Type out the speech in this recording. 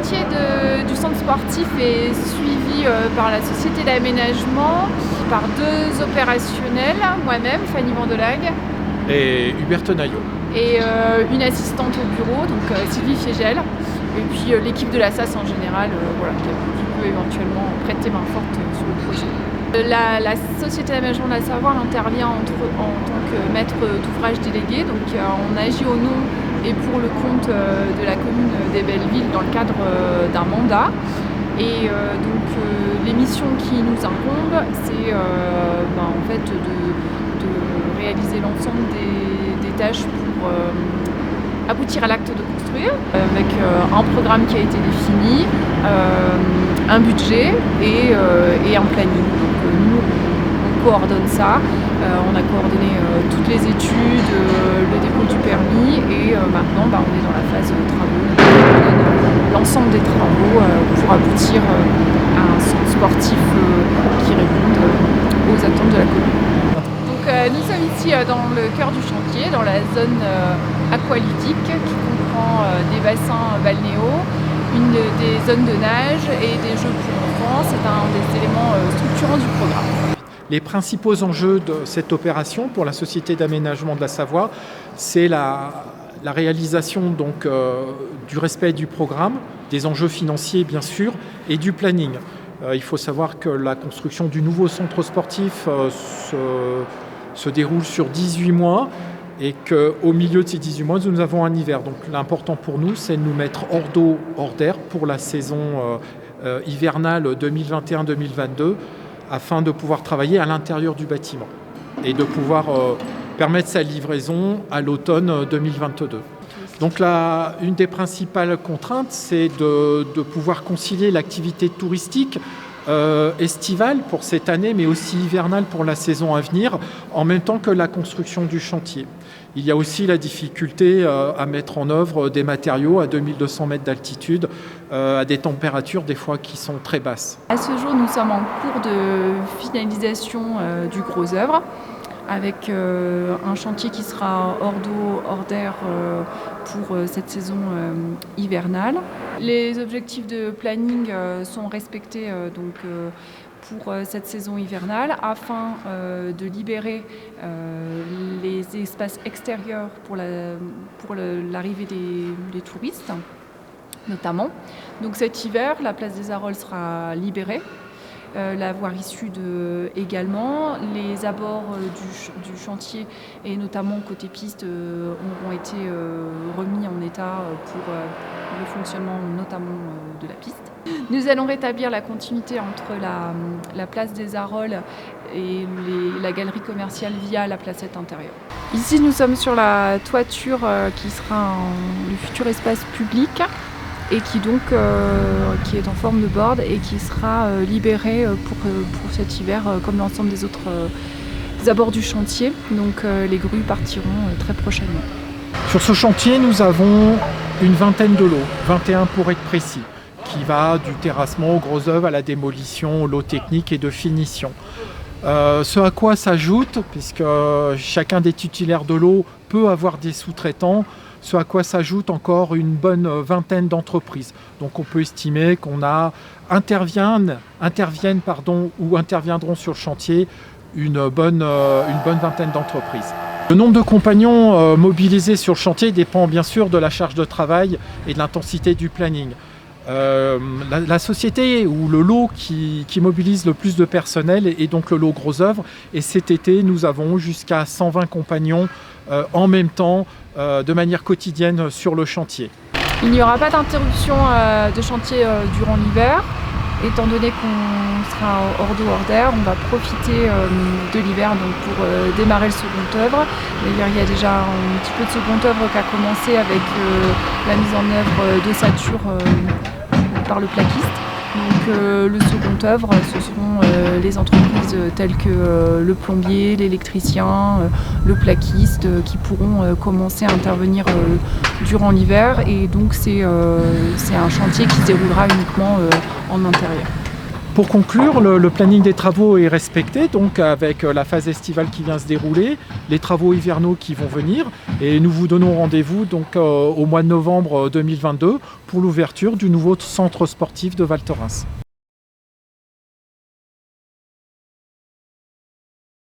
chantier du centre sportif est suivi par la société d'aménagement, par 2 opérationnels, moi-même, Fanny Vandelague, et Hubert Tenaillot. Et une assistante au bureau, donc Sylvie Fiegel, et puis l'équipe de la SAS en général, qui peut éventuellement prêter main forte sur le projet. La société d'aménagement de la Savoie intervient en tant que maître d'ouvrage délégué, donc on agit au nom et pour le compte de la commune des Belleville dans le cadre d'un mandat. Et donc les missions qui nous incombent, c'est en fait de réaliser l'ensemble des tâches pour aboutir à l'acte de construire, avec un programme qui a été défini, un budget et un planning. Donc nous, on coordonne ça. On a coordonné toutes les études, le dépôt du permis et maintenant on est dans la phase de travaux. On coordonne l'ensemble des travaux pour aboutir à un centre sportif qui réponde aux attentes de la commune. Donc nous sommes ici dans le cœur du chantier, dans la zone aqualudique qui comprend des bassins balnéaux, des zones de nage et des jeux pour enfants. C'est un des éléments structurants du programme. Les principaux enjeux de cette opération pour la Société d'aménagement de la Savoie, c'est la réalisation donc, du respect du programme, des enjeux financiers bien sûr, et du planning. Il faut savoir que la construction du nouveau centre sportif se déroule sur 18 mois et qu'au milieu de ces 18 mois, nous avons un hiver. Donc l'important pour nous, c'est de nous mettre hors d'eau, hors d'air pour la saison hivernale 2021-2022, afin de pouvoir travailler à l'intérieur du bâtiment et de pouvoir permettre sa livraison à l'automne 2022. Donc là, une des principales contraintes, c'est de pouvoir concilier l'activité touristique estivale pour cette année, mais aussi hivernale pour la saison à venir, en même temps que la construction du chantier. Il y a aussi la difficulté à mettre en œuvre des matériaux à 2200 mètres d'altitude, à des températures des fois qui sont très basses. À ce jour, nous sommes en cours de finalisation du gros œuvre, avec un chantier qui sera hors d'eau, hors d'air pour cette saison hivernale. Les objectifs de planning sont respectés pour cette saison hivernale afin de libérer les espaces extérieurs pour l'arrivée des touristes notamment. Donc cet hiver, la place des Arolles sera libérée. La voirie sud également. Les abords du chantier et notamment côté piste auront été remis en état pour le fonctionnement notamment de la piste. Nous allons rétablir la continuité entre la place des Arolles et la galerie commerciale via la placette intérieure. Ici nous sommes sur la toiture qui sera le futur espace public et qui est en forme de board et qui sera libéré pour cet hiver comme l'ensemble des autres abords du chantier. Donc les grues partiront très prochainement. Sur ce chantier, nous avons une vingtaine de lots, 21 pour être précis, qui va du terrassement aux gros œuvres à la démolition, aux lots techniques et de finition. Ce à quoi s'ajoute, puisque chacun des titulaires de lots peut avoir des sous-traitants, ce à quoi s'ajoute encore une bonne vingtaine d'entreprises. Donc on peut estimer qu'on interviendront sur le chantier une bonne vingtaine d'entreprises. Le nombre de compagnons mobilisés sur le chantier dépend bien sûr de la charge de travail et de l'intensité du planning. La société ou le lot qui mobilise le plus de personnel est donc le lot Gros Œuvres. Et cet été, nous avons jusqu'à 120 compagnons en même temps, de manière quotidienne sur le chantier. Il n'y aura pas d'interruption de chantier durant l'hiver. Étant donné qu'on sera hors d'eau, hors d'air, on va profiter de l'hiver pour démarrer le second œuvre. D'ailleurs, il y a déjà un petit peu de second œuvre qui a commencé avec la mise en œuvre d'ossature par le plaquiste. Donc le second œuvre, ce seront les entreprises telles que le plombier, l'électricien, le plaquiste qui pourront commencer à intervenir durant l'hiver. Et donc c'est un chantier qui se déroulera uniquement en intérieur. Pour conclure, le planning des travaux est respecté, donc avec la phase estivale qui vient se dérouler, les travaux hivernaux qui vont venir, et nous vous donnons rendez-vous donc au mois de novembre 2022 pour l'ouverture du nouveau centre sportif de Val Thorens.